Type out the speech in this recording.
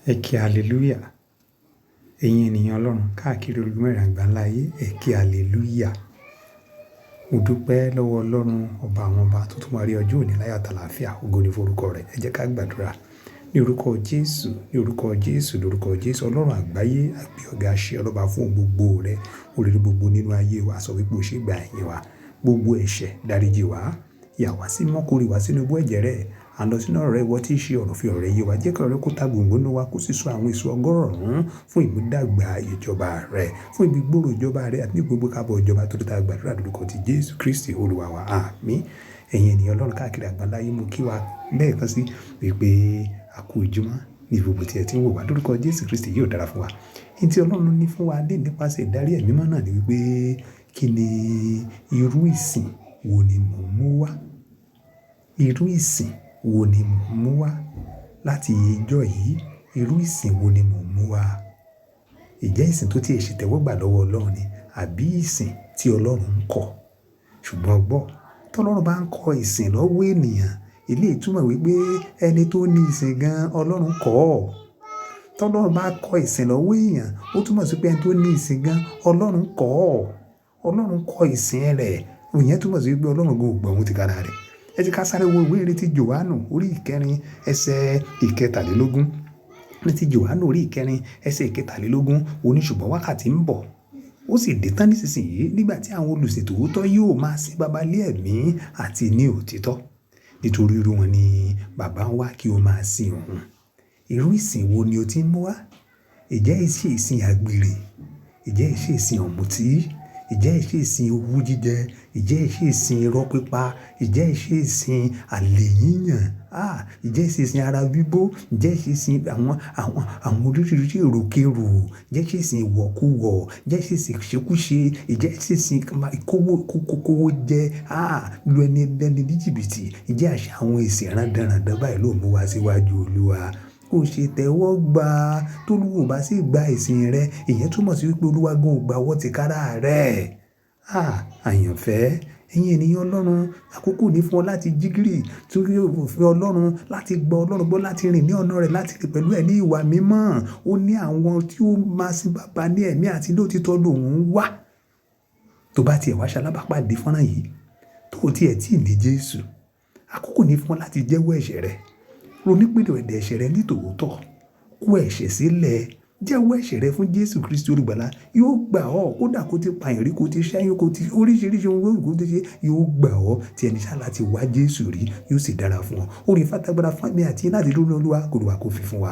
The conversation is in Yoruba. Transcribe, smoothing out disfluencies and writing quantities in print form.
Ẹ ké hallelujah. Ẹ̀yin ènìyàn Ọlọ́run káàkiri orígun mẹ́rin àgbáńlá ayé, ẹ ké hallelujah. Mo dúpẹ́ lọ́wọ́ Ọlọ́run ọba àwọn ọba tó tún máa rí ọjọ́ òní láyọ̀ àtàlàáfíà. Ògo ni fún orúkọ rẹ̀. Ẹ jẹ́ ká gbàdúrà. Ní orúkọ Jésù, ní orúkọ Jésù, lórúkọ Jésù, Ọlọ́run àgbáyé, àgbẹ̀ ọ̀gá ṣe ọlọ́ba fún gbogbo rẹ̀. Oríire gbogbo nínú ayé wa sọ wípé o ṣe gbà ẹ̀yìn wa. Gbogbo ẹ̀ṣẹ̀ dáríjì wá. Yà wá sí mọ́ kórè wá sínú ibú ẹ̀jẹ̀ rẹ̀. À ń lọ sínú ọ̀rọ̀ rẹ̀ ìwọ tí í ṣe ọ̀rọ̀ fi ọ̀rọ̀ rẹ̀ yé wa. Jẹ́ kí ọ̀rọ̀ rẹ̀ kó ta gbòǹgbò nínú wa kó sì so àwọn èso ọgọ́rùn-ún fún ìmúdàgbà ìjọba rẹ̀, fún ìgbígbòòrò ìjọba rẹ̀ àti ní gbogbo kábọ̀ ìjọba tó ta gbàdúrà lórúkọ ti Jésù Kristi Olúwa wa. Àmín. Ẹ̀yin ènìyàn Ọlọ́run káàkiri àgbáńlá ayé, mo kí wa lẹ́ẹ̀kan sí wípé a kú ìjùmọ̀ ní gbogbo tí ẹ ti ń wò wá lórúkọ Jésù Kristi yóò dára fún wa. Ní tí Ọlọ́run ní fún wa dé nípasẹ̀ ìdarí ẹ̀mí mímọ́ náà ni wípé kí ni irú ìsìn wo ni mò ń mú wá? Irú ìsìn wo ni mò ń mú wá láti ìjọ yìí? Irú ìsìn wo ni mò ń mú wá? Ìjẹ́ ìsìn tó ti ṣe tẹ́wọ́gbà lọ́wọ́ Ọlọ́run ni àbí ìsìn tí Ọlọ́run ń kọ̀? Ṣùgbọ́n gbọ́, tí Ọlọ́run bá ń kọ ìsìn lọ́wọ́ ènìyàn, eléyìí túmọ̀ wípé ẹni tó ní ìsìn gan Ọlọ́run kọ̀ ọ́. Tí Ọlọ́run bá kọ ìsìn lọ́wọ́ èèyàn, ó túmọ̀ sí pé ẹni tó ní ìsìn gan Ọlọ́run kọ̀ ọ́. Ọlọ́run kọ ìsìn rẹ̀. Ìyẹn túmọ̀ sí wípé Ọlọ́run kò gbọ́ ohun ti kára rẹ̀. Ẹ jẹ́ ká sáré wo ìwé ìrètí Jòhánù orí ìkẹrin ẹsẹ̀ ìkẹtàlélógún. Ìrètí Jòhánù orí ìkẹrin ẹsẹ̀ ìkẹtàlélógún. Ó ní ṣùgbọ́n wákàtí ń bọ̀, ó sì dé tán nísinsìnyí nígbà tí àwọn olùṣètò òótọ́ yóò máa sin Baba lé ẹ̀mí àti ní òtítọ́. Nítorí irú wọn ni Baba ń wá kí ó máa sin òun. Irú ìsìn wo ni o ti ń mú wá? Ìjẹ́ ìṣe ìsìn àgbèrè? Ìjẹ́ ìṣe ìsìn ọ̀mùtí? Ìjẹ́ ìṣe ìsìn owú jíjẹ? Ìjẹ́ ìṣe ìsìn irọ́ pípa? Ìjẹ́ ìṣe ìsìn àlè yíyàn? Ìjẹ́ ìṣe ìsìn ara bíbó? Ìjẹ́ ìṣe ìsìn àwọn oríṣiríṣi èròkérò? Ìjẹ́ ìṣe ìsìn ìwọ̀kuwọ̀? Ìjẹ́ ìṣe ìsìn ìṣekúṣe? Ìjẹ́ ìṣe ìsìn kówó jẹ? Lu ẹni lẹ́ni ní jìbìtì? Ìjẹ́ àṣà àwọn ìsìn rándanràndan báyìí ló mú wá síwájú Olúwa? Kò ṣe tẹ́wọ́ gbà. Tó Olúwa bá sì gba ìsìn rẹ, ìyẹn túmọ̀ sí wípé Olúwa gan ò gba ọwọ́ ti kára rẹ̀. Àyànfẹ́, ẹ̀yin ènìyàn Ọlọ́run, àkókò ní fún ọ láti jí gìrì torí òfin Ọlọ́run, láti gbọ́ Ọlọ́run gbọ́, láti rìn ní ọ̀nà rẹ̀, láti rìn pẹ̀lú ẹ̀ ní ìwà mímọ́. Ó ní àwọn tí ó máa sin Baba ní ẹ̀mí àti lóòtítọ́ lòun wá. Tó bá tiẹ̀ wá ṣalábàápàdé fọ́nrán yìí, tó tiẹ̀ tí ì ní Jésù, àkókò ní fún ọ láti jẹ́wọ́ ẹ̀ṣẹ̀ rẹ. Ronúpìwàdà ẹ̀ṣẹ̀ rẹ ní tòótọ́. Kó ẹ̀ṣẹ̀ sílẹ̀. Jẹ́wọ́ ẹ̀ṣẹ̀ rẹ fún Jésù Kristi Olùgbàlà. Yóò gbà ọ́. Kódà kó ti pààyàn rí, kó ti ṣẹ́yún, kó ti oríṣiríṣi ohun kó ti ṣe, yóò gbà ọ́. Tí ẹni ṣá láti wá Jésù rí, yóò sì dára fún ọ. Oore-ọ̀fẹ́ àti agbára fún ẹ̀mí àti láti dúró ní Olúwa kó Olúwa kó fi fún wa.